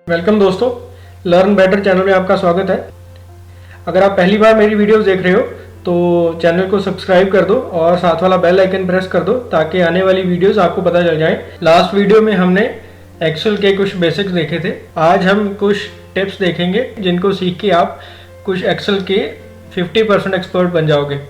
Welcome दोस्तों, learn better channel में आपका स्वागत है। अगर आप पहली बार मेरी वीडियोस देख रहे हो तो चैनल को सब्सक्राइब कर दो और साथ वाला बेल आइकन प्रेस कर दो ताकि आने वाली वीडियोस आपको पता चल जाए। लास्ट वीडियो में हमने एक्सेल के कुछ बेसिक्स देखे थे। आज हम कुछ टिप्स देखेंगे जिनको सीख के आप कुछ एक्सेल के 50% एक्सपर्ट बन जाओगे।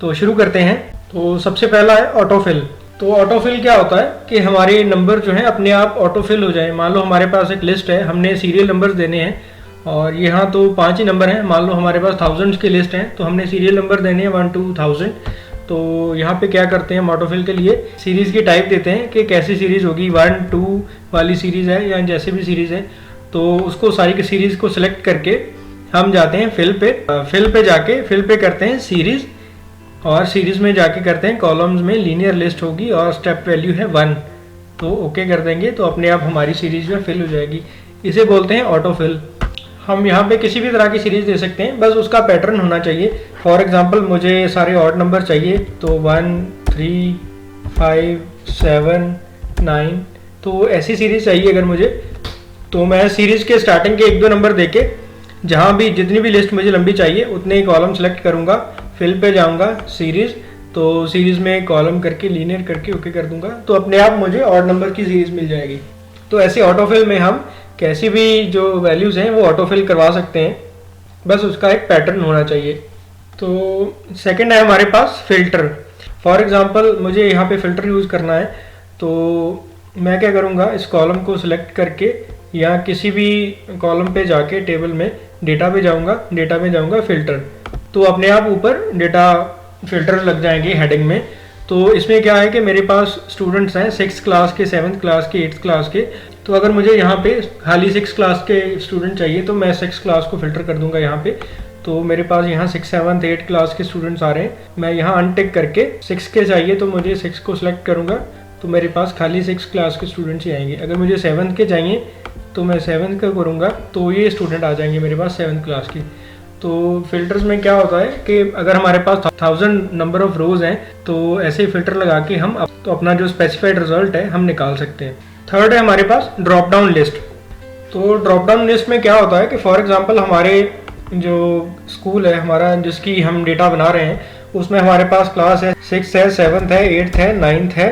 तो शुरू करते हैं। तो सबसे पहला है ऑटोफिल। तो ऑटोफिल क्या होता है कि हमारे नंबर जो है अपने आप ऑटोफिल हो जाए। मान लो हमारे पास एक लिस्ट है, हमने सीरियल नंबर्स देने हैं और यहाँ तो 5 ही नंबर हैं। मान लो हमारे पास थाउजेंड्स की लिस्ट है तो हमने सीरियल नंबर देने हैं 1 to 1000। तो यहाँ पे क्या करते हैं हम ऑटोफिल के लिए सीरीज़ की टाइप देते हैं कि कैसी सीरीज़ होगी, 1 2 वाली सीरीज़ है या जैसे भी सीरीज़ है। तो उसको सारी की सीरीज़ को सिलेक्ट करके हम जाते हैं फिल पे जाके फिल पे करते हैं सीरीज़ और सीरीज में जाके करते हैं कॉलम्स में लीनियर लिस्ट होगी और स्टेप वैल्यू है 1। तो ओके कर देंगे तो अपने आप हमारी सीरीज में फिल हो जाएगी। इसे बोलते हैं ऑटो फिल। हम यहाँ पे किसी भी तरह की सीरीज दे सकते हैं, बस उसका पैटर्न होना चाहिए। फॉर एग्जांपल मुझे सारे ऑड नंबर चाहिए तो 1 3 5 7 9। तो ऐसी सीरीज चाहिए अगर मुझे, तो मैं सीरीज के स्टार्टिंग के 1-2 नंबर देके जहाँ भी जितनी भी लिस्ट मुझे लंबी चाहिए उतने ही कॉलम सेलेक्ट करूँगा, फिल पे जाऊंगा सीरीज, तो सीरीज में कॉलम करके लीनियर करके ओके कर दूंगा तो अपने आप मुझे ऑड नंबर की सीरीज मिल जाएगी। तो ऐसे ऑटोफिल में हम कैसी भी जो वैल्यूज़ हैं वो ऑटोफिल करवा सकते हैं, बस उसका एक पैटर्न होना चाहिए। तो सेकंड है हमारे पास फिल्टर। फॉर एग्जांपल मुझे यहाँ पे फिल्टर यूज़ करना है तो मैं क्या करूँगा, इस कॉलम को सिलेक्ट करके या किसी भी कॉलम पे जाके टेबल में डेटा पे जाऊँगा फिल्टर, तो अपने आप ऊपर डेटा फिल्टर लग जाएंगे हेडिंग में। तो इसमें क्या है कि मेरे पास स्टूडेंट्स हैं 6th क्लास के, 7th क्लास के, 8th क्लास के। तो अगर मुझे यहाँ पे खाली 6th क्लास के स्टूडेंट चाहिए तो मैं 6th क्लास को फिल्टर कर दूंगा यहाँ पे। तो मेरे पास यहाँ 6th 7th 8th क्लास के स्टूडेंट्स आ रहे हैं, मैं यहाँ अनटिक करके 6 के चाहिए तो मुझे 6 को सिलेक्ट करूँगा तो मेरे पास खाली 6th क्लास के स्टूडेंट्स ही आएंगे। अगर मुझे 7th के चाहिए तो मैं 7th का करूँगा तो ये स्टूडेंट आ जाएंगे मेरे पास 7th क्लास की। तो फिल्टर्स में क्या होता है कि अगर हमारे पास 1000 नंबर ऑफ रोज हैं तो ऐसे फिल्टर लगा के हम तो अपना जो स्पेसिफाइड रिजल्ट है हम निकाल सकते हैं। थर्ड है हमारे पास ड्रॉप डाउन लिस्ट। तो ड्रॉप डाउन लिस्ट में क्या होता है कि फॉर एग्जांपल हमारे जो स्कूल है हमारा जिसकी हम डेटा बना रहे हैं उसमें हमारे पास क्लास है 6 है, 7th है, 8th है, 9th है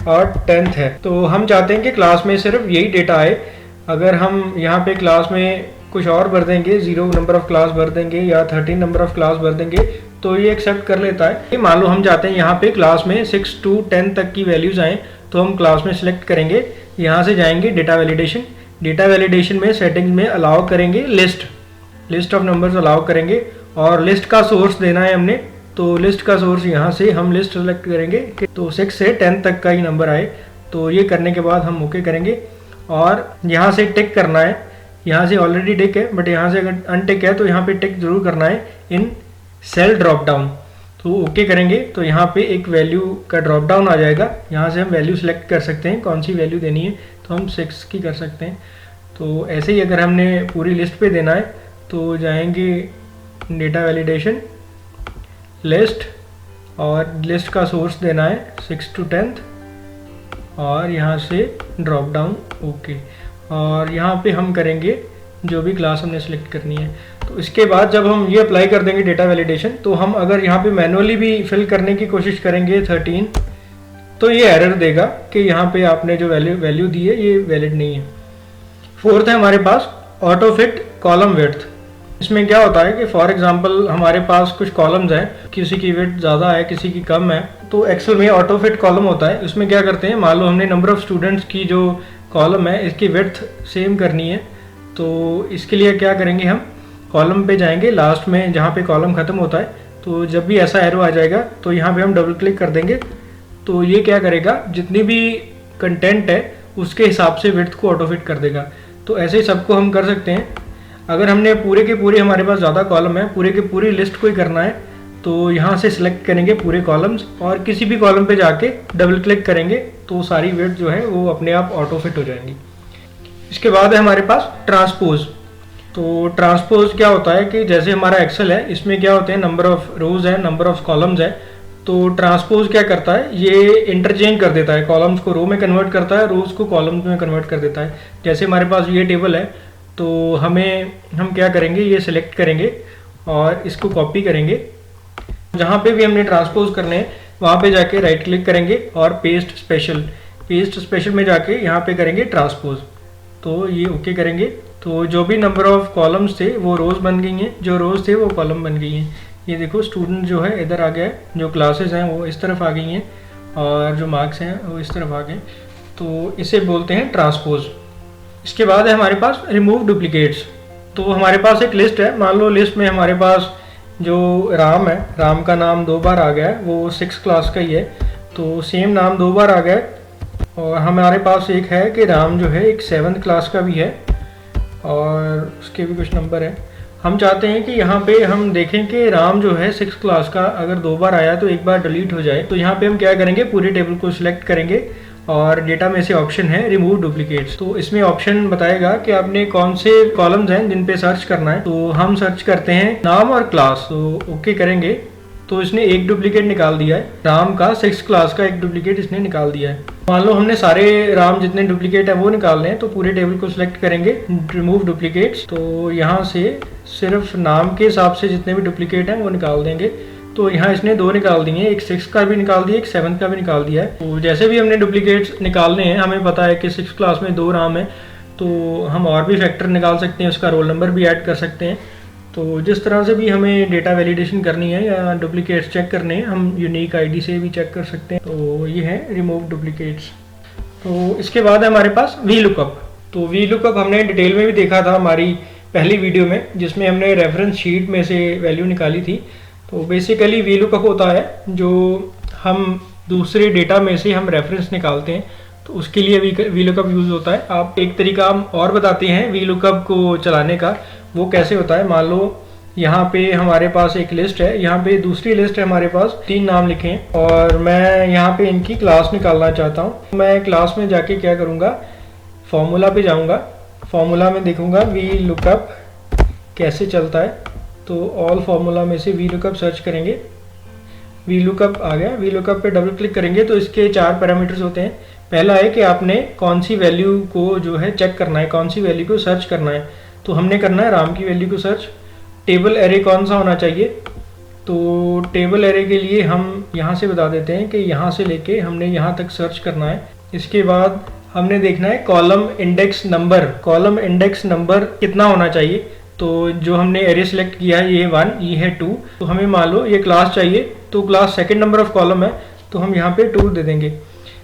और 10th है। तो हम चाहते हैं कि क्लास में सिर्फ यही डेटा आए। अगर हम यहाँ पे क्लास में कुछ और भर देंगे, 0 नंबर ऑफ क्लास भर देंगे या 13 नंबर ऑफ क्लास भर देंगे तो ये एक्सेप्ट कर लेता है। मान लो हम चाहते हैं यहाँ पे क्लास में 6 to 10 तक की वैल्यूज आए तो हम क्लास में सिलेक्ट करेंगे, यहाँ से जाएंगे डेटा वैलिडेशन में सेटिंग्स में अलाउ करेंगे लिस्ट ऑफ नंबर्स अलाउ करेंगे और लिस्ट का सोर्स देना है हमने। तो लिस्ट का सोर्स यहाँ से हम लिस्ट सेलेक्ट करेंगे कि तो 6 से 10 तक का ही नंबर आए। तो ये करने के बाद हम ओके करेंगे और यहाँ से टिक करना है। यहाँ से ऑलरेडी टिक है बट यहाँ से अगर अनटिक है तो यहाँ पे टिक जरूर करना है इन सेल ड्रॉप डाउन। तो ओके करेंगे तो यहाँ पे एक वैल्यू का ड्रॉप डाउन आ जाएगा। यहाँ से हम वैल्यू सेलेक्ट कर सकते हैं कौन सी वैल्यू देनी है, तो हम 6 की कर सकते हैं। तो ऐसे ही अगर हमने पूरी लिस्ट पे देना है तो जाएंगे डेटा वैलिडेशन लिस्ट और लिस्ट का सोर्स देना है 6 to 10th और यहाँ से ड्रॉप डाउन ओके और यहाँ पे हम करेंगे जो भी क्लास हमने सेलेक्ट करनी है। तो इसके बाद जब हम ये अप्लाई कर देंगे डेटा वैलिडेशन तो हम अगर यहाँ पे मैनुअली भी फिल करने की कोशिश करेंगे 13 तो ये एरर देगा कि यहाँ पे आपने जो वैल्यू दी है ये वैलिड नहीं है। फोर्थ है हमारे पास ऑटो फिट कॉलम विड्थ। इसमें क्या होता है कि फॉर एग्जांपल हमारे पास कुछ कॉलम्स हैं, किसी की विड्थ ज़्यादा है किसी की कम है, तो एक्सेल में ऑटो फिट कॉलम होता है। इसमें क्या करते हैं, मान लो हमने नंबर ऑफ स्टूडेंट्स की जो कॉलम है इसकी विड्थ सेम करनी है तो इसके लिए क्या करेंगे, हम कॉलम पे जाएंगे लास्ट में जहाँ पे कॉलम ख़त्म होता है। तो जब भी ऐसा एरो आ जाएगा तो यहाँ पे हम डबल क्लिक कर देंगे तो ये क्या करेगा, जितनी भी कंटेंट है उसके हिसाब से विड्थ को ऑटो फिट कर देगा। तो ऐसे ही सबको हम कर सकते हैं। अगर हमने पूरे के पूरे हमारे पास ज़्यादा कॉलम है, पूरे के पूरी लिस्ट को ही करना है तो यहाँ से सिलेक्ट करेंगे पूरे कॉलम्स और किसी भी कॉलम पे जाके डबल क्लिक करेंगे तो सारी विड्थ जो है वो अपने आप ऑटो फिट हो जाएंगी। इसके बाद है हमारे पास ट्रांसपोज। तो ट्रांसपोज क्या होता है कि जैसे हमारा एक्सेल है इसमें क्या होते हैं, नंबर ऑफ रोज है, नंबर ऑफ कॉलम्स है। तो ट्रांसपोज क्या करता है, ये इंटरचेंज कर देता है, कॉलम्स को रो में कन्वर्ट करता है, रोज को कॉलम्स में कन्वर्ट कर देता है। जैसे हमारे पास ये टेबल है तो हम क्या करेंगे, ये सिलेक्ट करेंगे और इसको कॉपी करेंगे। जहाँ पे भी हमने ट्रांसपोज करने हैं वहाँ पे जाके राइट क्लिक करेंगे और पेस्ट स्पेशल में जाके यहाँ पे करेंगे ट्रांसपोज। तो ये ओके करेंगे। तो जो भी नंबर ऑफ कॉलम्स थे वो रोज़ बन गई हैं, जो रोज़ थे वो कॉलम बन गई हैं। ये देखो स्टूडेंट जो है इधर आ गया है, जो क्लासेस हैं वो इस तरफ आ गई हैं और जो मार्क्स हैं वो इस तरफ आ गए। तो इसे बोलते हैं ट्रांसपोज। इसके बाद है हमारे पास रिमूव डुप्लीकेट्स। तो हमारे पास एक लिस्ट है, मान लो लिस्ट में हमारे पास जो राम है, राम का नाम 2 बार आ गया है, वो 6 क्लास का ही है, तो सेम नाम 2 बार आ गया है। और हमारे पास एक है कि राम जो है एक 7th क्लास का भी है और उसके भी कुछ नंबर है। हम चाहते हैं कि यहाँ पे हम देखें कि राम जो है 6 क्लास का अगर 2 बार आया तो एक बार डिलीट हो जाए। तो यहाँ पे हम क्या करेंगे, पूरे टेबल को सिलेक्ट करेंगे और डेटा में से ऑप्शन है रिमूव डुप्लीकेट्स। तो इसमें ऑप्शन बताएगा कि आपने कौन से कॉलम्स हैं जिन पे सर्च करना है। तो हम सर्च करते हैं नाम और क्लास, तो ओके करेंगे। तो इसने एक डुप्लीकेट निकाल दिया है, राम का 6 क्लास का एक डुप्लीकेट इसने निकाल दिया है। मान लो हमने सारे राम जितने डुप्लीकेट है वो निकालने हैं, तो पूरे टेबल को सिलेक्ट करेंगे रिमूव डुप्लीकेट्स। तो यहाँ से सिर्फ नाम के हिसाब से जितने भी डुप्लीकेट हैं वो निकाल देंगे। तो यहाँ इसने 2 निकाल दिए हैं, एक 6 का भी निकाल दिया, एक 7 का भी निकाल दिया है। तो जैसे भी हमने डुप्लीकेट्स निकालने हैं, हमें पता है कि 6 क्लास में 2 राम है, तो हम और भी फैक्टर निकाल सकते हैं, उसका रोल नंबर भी ऐड कर सकते हैं। तो जिस तरह से भी हमें डेटा वैलिडेशन करनी है या डुप्लीकेट्स चेक करने हैं, हम यूनिक आईडी से भी चेक कर सकते हैं। तो ये है रिमूव डुप्लीकेट्स। तो इसके बाद है हमारे पास वी लुकअप। तो वी लुकअप हमने डिटेल में भी देखा था हमारी पहली वीडियो में, जिसमें हमने रेफरेंस शीट में से वैल्यू निकाली थी। तो बेसिकली वी लुकअप होता है जो हम दूसरे डेटा में से हम रेफरेंस निकालते हैं, तो उसके लिए वी लुकअप यूज़ होता है। आप एक तरीका हम और बताते हैं वी लुकअप को चलाने का, वो कैसे होता है। मान लो यहाँ पे हमारे पास एक लिस्ट है, यहाँ पे दूसरी लिस्ट है, हमारे पास 3 नाम लिखे हैं और मैं यहाँ पे इनकी क्लास निकालना चाहता हूँ। मैं क्लास में जाके क्या करूँगा, फॉर्मूला पे जाऊँगा, फॉर्मूला में देखूँगा वी लुकअप कैसे चलता है। तो ऑल फार्मूला में से वी लुकअप सर्च करेंगे, वी लुकअप आ गया। वी लुकअप पे डबल क्लिक करेंगे तो इसके 4 पैरामीटर्स होते हैं। पहला है कि आपने कौन सी वैल्यू को जो है चेक करना है, कौन सी वैल्यू को सर्च करना है। तो हमने करना है राम की वैल्यू को सर्च। टेबल एरे कौन सा होना चाहिए, तो टेबल एरे के लिए हम यहाँ से बता देते हैं कि यहाँ से लेके हमने यहाँ तक सर्च करना है। इसके बाद हमने देखना है column index number, column index number कितना होना चाहिए। तो जो हमने एरे सेलेक्ट किया है ये 1, ये है 2। तो हमें मान लो ये क्लास चाहिए, तो class second number of column है, तो हम यहाँ पे 2 दे देंगे।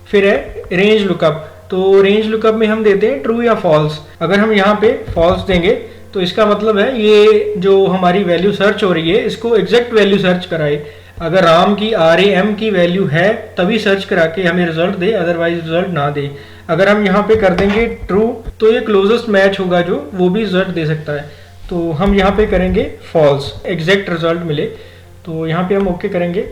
फिर है रेंज लुकअप। तो रेंज लुकअप में हम देते हैं ट्रू या फॉल्स। अगर हम यहाँ पे फॉल्स देंगे तो इसका मतलब है ये जो हमारी वैल्यू सर्च हो रही है इसको एग्जैक्ट वैल्यू सर्च कराए। अगर राम की RAM की वैल्यू है तभी सर्च करा के हमें रिजल्ट दे, अदरवाइज रिजल्ट ना दे। अगर हम यहाँ पे कर देंगे ट्रू तो ये क्लोजेस्ट मैच होगा जो वो भी रिजल्ट दे सकता है। तो हम यहाँ पे करेंगे फॉल्स, एग्जैक्ट रिजल्ट मिले। तो यहाँ पे हम ओके करेंगे।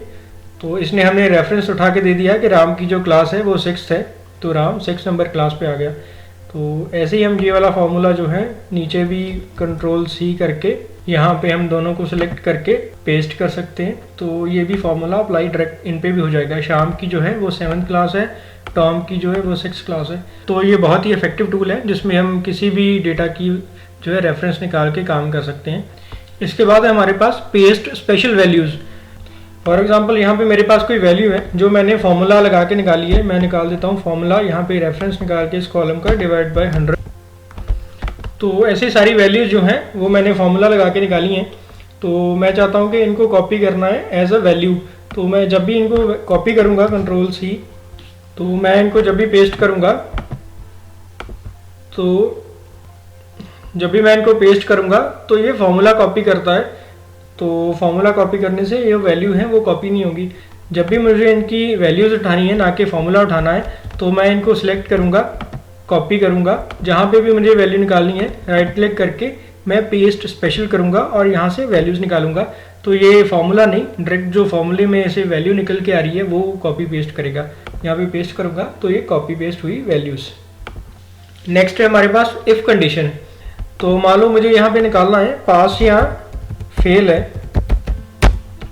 तो इसने हमें रेफरेंस उठा के दे दिया कि राम की जो क्लास है वो 6 है, तो राम 6 नंबर क्लास पे आ गया। तो ऐसे ही हम ये वाला फार्मूला जो है नीचे भी Ctrl+C करके यहाँ पे हम दोनों को सिलेक्ट करके पेस्ट कर सकते हैं। तो ये भी फार्मूला अप्लाई डायरेक्ट इन पे भी हो जाएगा। शाम की जो है वो 7th क्लास है, टॉम की जो है वो 6th क्लास है। तो ये बहुत ही इफेक्टिव टूल है जिसमें हम किसी भी डेटा की जो है रेफरेंस निकाल के काम कर सकते हैं। इसके बाद है हमारे पास paste special values. For example यहाँ पे मेरे पास कोई वैल्यू है जो मैंने फॉर्मूला लगा के निकाली है। मैं निकाल देता हूँ फॉर्मूला, यहाँ पे रेफरेंस निकाल के इस कॉलम का डिवाइड बाय 100। तो ऐसे सारी वैल्यूज जो हैं वो मैंने फॉर्मूला लगा के निकाली हैं। तो मैं चाहता हूँ कि इनको कॉपी करना है एज अ वैल्यू। तो मैं जब भी इनको कॉपी करूँगा Ctrl+C, तो मैं इनको जब भी पेस्ट करूँगा, तो जब भी मैं इनको पेस्ट करूँगा तो ये फॉर्मूला कॉपी करता है। तो फॉर्मूला कॉपी करने से ये वैल्यू है वो कॉपी नहीं होगी। जब भी मुझे इनकी वैल्यूज़ उठानी है, ना कि फॉर्मूला उठाना है, तो मैं इनको सिलेक्ट करूँगा, कॉपी करूँगा। जहाँ पे भी मुझे वैल्यू निकालनी है राइट क्लिक करके मैं पेस्ट स्पेशल करूँगा और यहाँ से वैल्यूज़ निकालूंगा। तो ये फॉर्मूला नहीं, डायरेक्ट जो फॉर्मूले में ऐसे वैल्यू निकल के आ रही है वो कॉपी पेस्ट करेगा। यहाँ पे पेस्ट करूँगा तो ये कॉपी पेस्ट हुई वैल्यूज़। नेक्स्ट है हमारे पास इफ़ कंडीशन। तो मान लो मुझे यहाँ पे निकालना है पास या फेल है,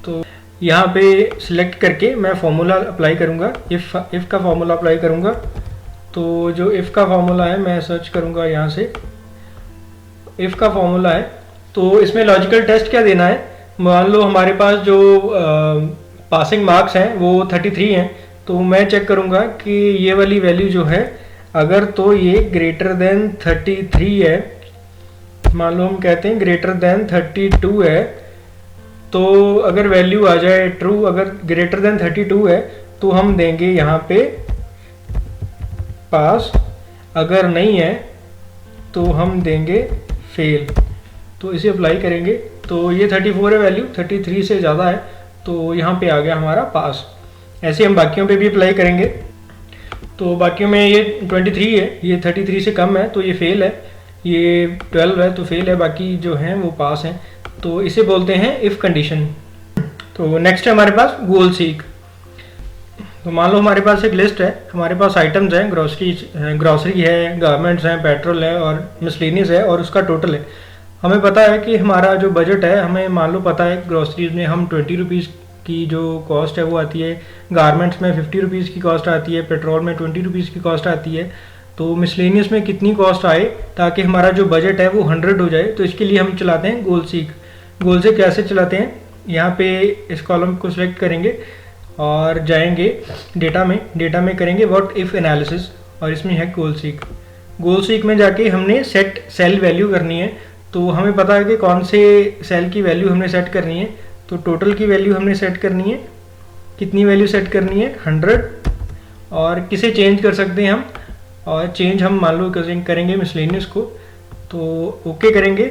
तो यहाँ पे सिलेक्ट करके मैं फॉर्मूला अप्लाई करूँगा, इफ़ का फॉर्मूला अप्लाई करूँगा। तो जो इफ़ का फॉर्मूला है मैं सर्च करूँगा यहाँ से इफ़ का फॉर्मूला है। तो इसमें लॉजिकल टेस्ट क्या देना है, मान लो हमारे पास जो पासिंग मार्क्स हैं वो 33 हैं, तो मैं चेक करूँगा कि ये वाली वैल्यू जो है अगर तो ये ग्रेटर देन 33 है, मान लो हम कहते हैं ग्रेटर देन 32 है, तो अगर वैल्यू आ जाए ट्रू, अगर ग्रेटर देन 32 है तो हम देंगे यहाँ पे पास, अगर नहीं है तो हम देंगे फेल। तो इसे अप्लाई करेंगे तो ये 34 है वैल्यू, 33 से ज़्यादा है तो यहाँ पे आ गया हमारा पास। ऐसे हम बाकियों पे भी अप्लाई करेंगे। तो बाकियों में ये 23 है, ये 33 से कम है तो ये फेल है, ये 12 है तो फेल है, बाकी जो हैं वो पास हैं। तो इसे बोलते हैं इफ़ कंडीशन। तो नेक्स्ट है हमारे पास गोल सीक। तो मान लो हमारे पास एक लिस्ट है, हमारे पास आइटम्स हैं, ग्रॉसरी है, गारमेंट्स हैं, पेट्रोल है और मिसलेनियस है और उसका टोटल है। हमें पता है कि हमारा जो बजट है, हमें मान लो पता है ग्रॉसरीज में हम 20 रुपीज़ की जो कॉस्ट है वो आती है, गारमेंट्स में 50 रुपीज़ की कॉस्ट आती है, पेट्रोल में 20 रुपीज़ की कॉस्ट आती है। तो मिसलेनियस में कितनी कॉस्ट आए ताकि हमारा जो बजट है वो 100 हो जाए, तो इसके लिए हम चलाते हैं गोल सीक। गोल सीक कैसे चलाते हैं, यहाँ पे इस कॉलम को सिलेक्ट करेंगे और जाएंगे डेटा में करेंगे व्हाट इफ़ एनालिसिस और इसमें है गोल सीक। गोल सीक में जाके हमने सेट सेल वैल्यू करनी है। तो हमें पता है कि कौन से सेल की वैल्यू हमने सेट करनी है। तो टोटल की वैल्यू हमने सेट करनी है, कितनी वैल्यू सेट करनी है 100, और किसे चेंज कर सकते हैं हम, और चेंज हम मान लो करेंगे मिसलेनियस को। तो ओके करेंगे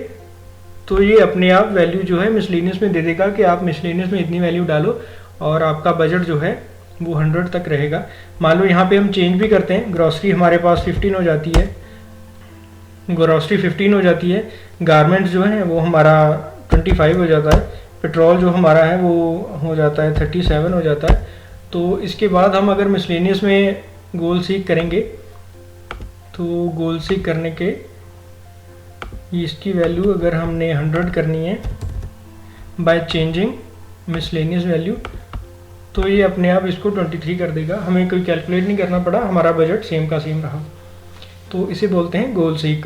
तो ये अपने आप वैल्यू जो है मिसलेनियस में दे देगा कि आप मिसलेनियस में इतनी वैल्यू डालो और आपका बजट जो है वो 100 तक रहेगा। मान लो यहाँ पे हम चेंज भी करते हैं, ग्रॉसरी हमारे पास 15 हो जाती है, ग्रॉसरी 15 हो जाती है, गारमेंट्स जो है वो हमारा 25 हो जाता है, पेट्रोल जो हमारा है वो हो जाता है 37 हो जाता है। तो इसके बाद हम अगर मिसलेनियस में गोल सीक करेंगे तो गोल सीक करने के इसकी वैल्यू अगर हमने 100 करनी है बाय चेंजिंग मिसलेनियस वैल्यू, तो ये अपने आप इसको 23 कर देगा, हमें कोई कैलकुलेट नहीं करना पड़ा, हमारा बजट सेम का सेम रहा। तो इसे बोलते हैं गोल सीक।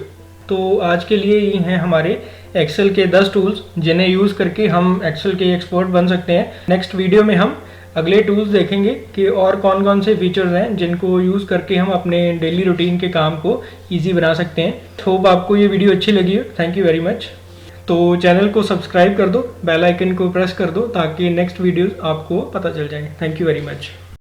तो आज के लिए ये हैं हमारे एक्सेल के 10 टूल्स जिन्हें यूज़ करके हम एक्सेल के एक्सपर्ट बन सकते हैं। नेक्स्ट वीडियो में हम अगले टूल्स देखेंगे कि और कौन कौन से फीचर्स हैं जिनको यूज़ करके हम अपने डेली रूटीन के काम को ईजी बना सकते हैं। होप आपको ये वीडियो अच्छी लगी हो। Thank you very much. तो चैनल को सब्सक्राइब कर दो, बेल आइकन को प्रेस कर दो ताकि नेक्स्ट वीडियोस आपको पता चल जाए। Thank you very much.